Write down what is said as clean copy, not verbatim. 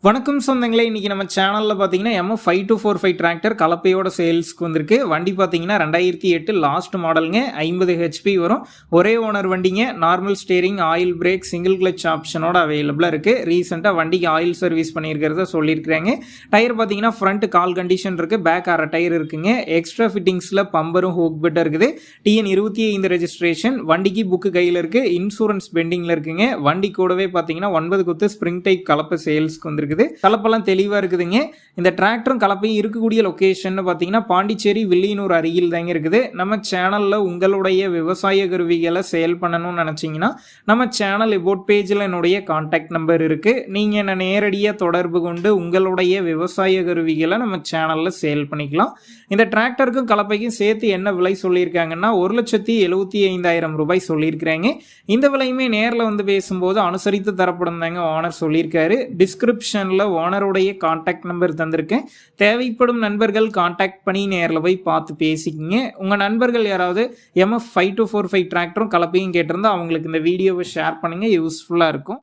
வணக்கம் சொந்தங்களே, இன்னைக்கு நம்ம சேனலில் பார்த்தீங்கன்னா MF5245 டிராக்டர் கலப்பையோட சேல்ஸ்க்கு வந்திருக்கு. வண்டி பார்த்தீங்கன்னா 2008 லாஸ்ட் மாடலுங்க. 50 ஹெச்பி வரும். ஒரே ஓனர் வண்டிங்க. Normal steering, oil brake, single clutch ஆப்ஷனோட அவைலபிளாக இருக்குது. ரீசெண்டாக வண்டிக்கு ஆயில் சர்வீஸ் பண்ணியிருக்கிறத சொல்லியிருக்கிறாங்க. டயர் பார்த்தீங்கன்னா ஃப்ரண்ட் கால் கண்டிஷன் இருக்குது, பேக் அரை டயர் இருக்குங்க. எக்ஸ்ட்ரா ஃபிட்டிங்ஸில் பம்பரும் ஹூக் பெட்டும் இருக்குது. TN 25 registration. வண்டிக்கு புக்கு கையில் இருக்குது. இன்சூரன்ஸ் பெண்டிங்கில் இருக்குங்க. வண்டி கூடவே பார்த்தீங்கன்னா 9 குத்து ஸ்ப்ரிங் டைப் கலப்பை சேல்ஸ்க்கு வந்திருக்கு. கலப்பெல்லாம் தெளிவா இருக்குதுங்க. இந்த டிராக்டரும் கலப்பையும் இருக்கக்கூடிய லொகேஷன் பார்த்தீங்கன்னா பாண்டிச்சேரி வில்லியனூர் அருகில் தாங்க இருக்குது. நம்ம சேனல்ல உங்களுடைய விவசாய கருவிகளை சேல் பண்ணணும்னு நினைச்சீங்கன்னா நம்ம சேனல் எபோட் பேஜில் என்னுடைய கான்டாக்ட் நம்பர் இருக்கு. நீங்க என்ன நேரடியாக தொடர்பு கொண்டு உங்களுடைய விவசாய கருவிகளை நம்ம சேனல்ல சேல் பண்ணிக்கலாம். இந்த டிராக்டருக்கும் கலப்பைக்கும் சேர்த்து என்ன விலை சொல்லியிருக்காங்கன்னா 1,75,000 ரூபாய் சொல்லியிருக்கிறாங்க. இந்த விலையுமே நேரில் வந்து பேசும்போது அனுசரித்து தரப்படும் தாங்க ஓனர் சொல்லியிருக்காரு. டிஸ்கிரிப்ஷன் ஓனருடைய கான்டாக்ட் நம்பர் தந்திருக்கேன். தேவைப்படும் நண்பர்கள் கான்டாக்ட் பண்ணி நேரில் போய் பார்த்து பேசிக்கிங்க. உங்கள் நண்பர்கள் யாராவது MF5245 டிராக்டரும் கலப்பையும் கேட்டிருந்தா அவங்களுக்கு இந்த வீடியோவை ஷேர் பண்ணுங்கள், யூஸ்ஃபுல்லாக இருக்கும்.